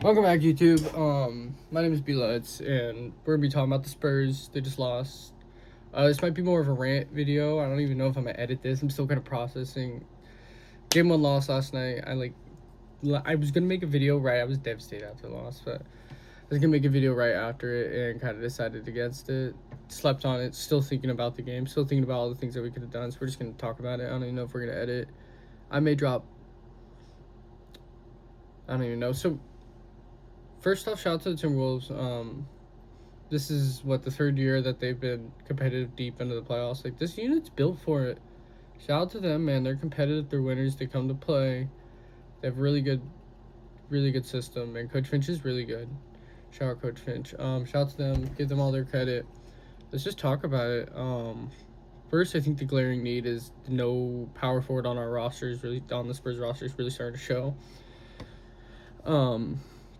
Welcome back, YouTube. My name is B-Luts, and we're gonna be talking about the Spurs. They just lost. This might be more of a rant video. I don't even know if I'm gonna edit this. I'm still kind of processing. Game 1 loss last night. I was gonna make a video right. I was devastated after the loss, but I was gonna make a video right after it and kind of decided against it. Slept on it. Still thinking about the game. Still thinking about all the things that we could have done. So we're just gonna talk about it. I don't even know if we're gonna edit. I may drop. I don't even know. So. First off, shout out to the Timberwolves. This is the third year that they've been competitive deep into the playoffs. Like, this unit's built for it. Shout out to them, man. They're competitive. They're winners. They come to play. They have really good system. And Coach Finch is really good. Shout out Coach Finch. Shout out to them. Give them all their credit. Let's just talk about it. First, I think the glaring need is no power forward on our rosters. Really, on the Spurs roster is really starting to show.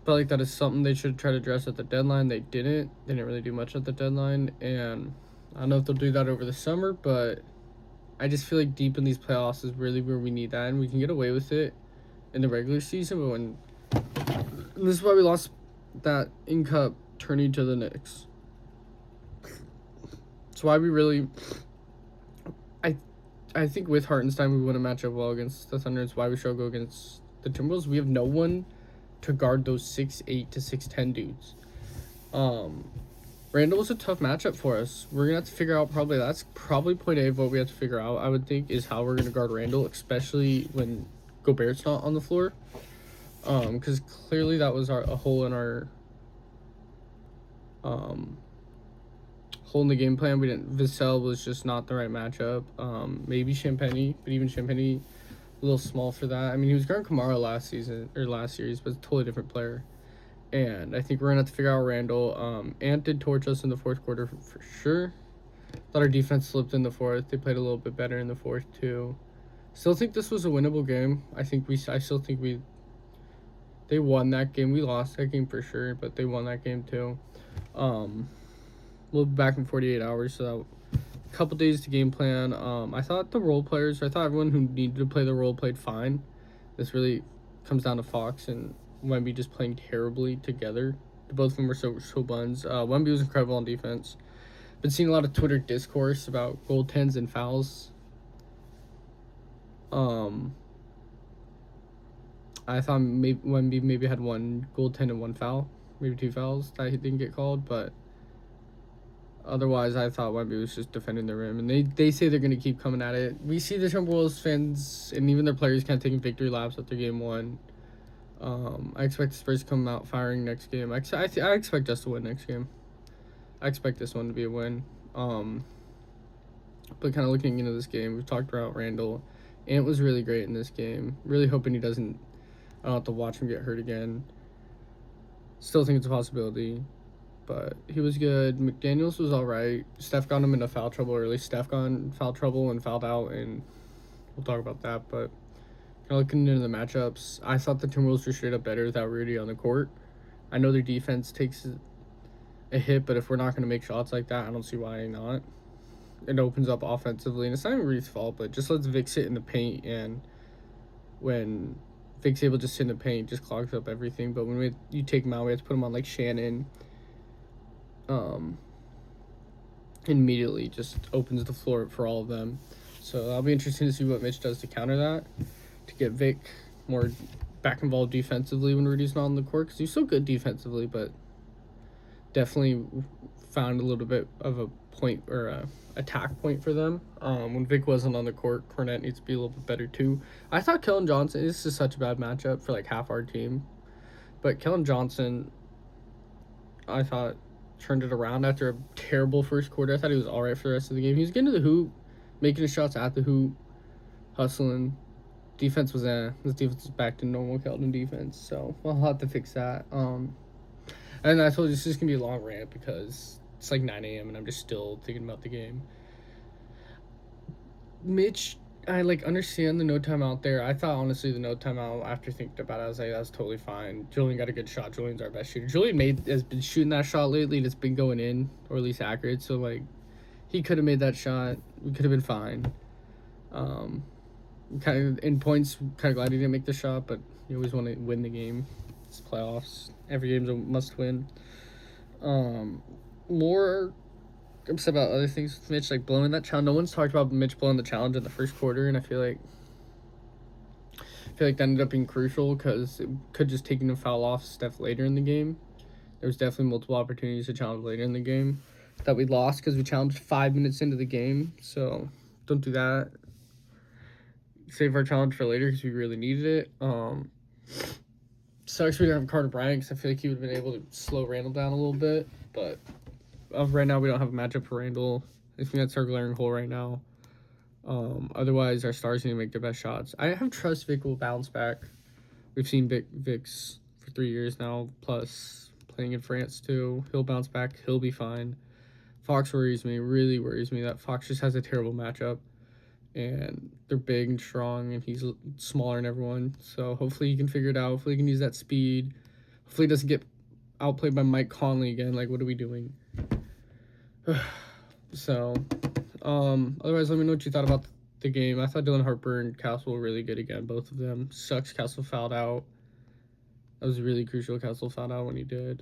Felt like that is something they should try to address at the deadline. They didn't really do much at the deadline, and I don't know if they'll do that over the summer, but I just feel like deep in these playoffs is really where we need that, and we can get away with it in the regular season, but this is why we lost that in Cup turning to the Knicks. It's why we really I think with Hartenstein we wouldn't match up well against the Thunder. It's why we struggle against the Timberwolves. We have no one to guard those 6'8" to 6'10" dudes. Randall was a tough matchup for us. We're gonna have to figure out that's probably point A of what we have to figure out. I would think is how we're gonna guard Randall, especially when Gobert's not on the floor. Because clearly that was a hole in our hole in the game plan. Vassell was just not the right matchup. Maybe Champagny, but even Champagny, a little small for that. I mean, he was guarding Kamara last series, but it's a totally different player. And I think we're gonna have to figure out Randall. Ant did torch us in the fourth quarter for sure. Thought our defense slipped in the fourth. They played a little bit better in the fourth too. Still think this was a winnable game. I still think they won that game. We lost that game for sure, but they won that game too. We'll be back in 48 hours, so a couple days to game plan. I thought everyone who needed to play the role played fine. This really comes down to Fox and Wemby just playing terribly together. Both of them were so buns. Wemby was incredible on defense. Been seeing a lot of Twitter discourse about goaltends and fouls. I thought Wemby maybe had one goaltend and one foul, maybe two fouls that he didn't get called, but otherwise, I thought Wemby was just defending the rim, and they say they're going to keep coming at it. We see the Timberwolves fans and even their players kind of taking victory laps after game one. I expect the Spurs to come out firing next game. I expect us to win next game. I expect this one to be a win. But kind of looking into this game, we've talked about Randall. Ant was really great in this game. Really hoping I don't have to watch him get hurt again. Still think it's a possibility. But he was good. McDaniels was all right. Steph got him into foul trouble early. Steph got in foul trouble and fouled out, and we'll talk about that. But kind of looking into the matchups, I thought the Timberwolves were straight up better without Rudy on the court. I know their defense takes a hit, but if we're not going to make shots like that, I don't see why not. It opens up offensively, and it's not even Rudy's fault, but just lets Vic sit in the paint, and when Vic's able to sit in the paint, just clogs up everything. But when you take him out, we have to put him on like Shannon. Immediately just opens the floor for all of them. So that'll be interesting to see what Mitch does to counter that, to get Vic more back involved defensively when Rudy's not on the court, because he's so good defensively, but definitely found a little bit of a point or a attack point for them. When Vic wasn't on the court, Cornette needs to be a little bit better too. I thought Kellen Johnson, this is such a bad matchup for like half our team, but Kellen Johnson, I thought, turned it around after a terrible first quarter. I thought he was all right for the rest of the game. He was getting to the hoop, making his shots at the hoop, hustling. Defense was his defense was back to normal Keldon defense, so we'll have to fix that. And I told you this is gonna be a long rant because it's like 9 a.m. and I'm just still thinking about the game. Mitch, I understand the no timeout there. I thought honestly the no timeout, after thinking about it, I was like, that's totally fine. Julian got a good shot. Julian's our best shooter. Julian has been shooting that shot lately, and it's been going in, or at least accurate. So he could have made that shot. We could have been fine. Kind of in points, kind of glad he didn't make the shot, but you always want to win the game. It's playoffs. Every game's a must-win. More upset about other things with Mitch, like blowing that challenge. No one's talked about Mitch blowing the challenge in the first quarter, and I feel like that ended up being crucial because it could just taken a foul off Steph later in the game. There was definitely multiple opportunities to challenge later in the game that we lost because we challenged 5 minutes into the game. So don't do that. Save our challenge for later because we really needed it. Sucks we didn't have Carter Bryant because I feel like he would have been able to slow Randall down a little bit. But right now we don't have a matchup for Randall. I think that's our glaring hole right now. Otherwise, our stars need to make their best shots. I have trust Vic will bounce back. We've seen Vic's for 3 years now, plus playing in France too. He'll bounce back. He'll be fine. Fox worries me. Really worries me that Fox just has a terrible matchup. And they're big and strong, and he's smaller than everyone. So hopefully he can figure it out. Hopefully he can use that speed. Hopefully he doesn't get outplayed by Mike Conley again. Like, what are we doing? So, otherwise, let me know what you thought about the game. I thought Dylan Harper and Castle were really good again, both of them. Sucks Castle fouled out. That was really crucial. Castle fouled out when he did.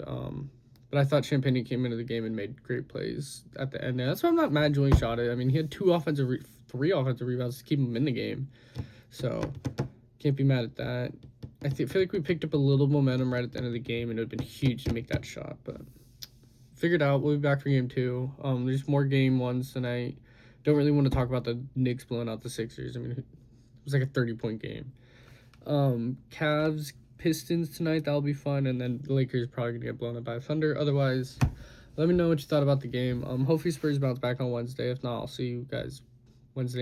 But I thought Champagne came into the game and made great plays at the end. And that's why I'm not mad Julian shot it. I mean, he had 3 offensive rebounds to keep him in the game. So, can't be mad at that. I feel like we picked up a little momentum right at the end of the game, and it would have been huge to make that shot. But figured out. We'll be back for game 2. There's more game 1s tonight. Don't really want to talk about the Knicks blowing out the Sixers. I mean, it was like a 30-point game. Cavs, Pistons tonight. That'll be fun. And then the Lakers probably going to get blown up by Thunder. Otherwise, let me know what you thought about the game. Hopefully Spurs bounce back on Wednesday. If not, I'll see you guys Wednesday.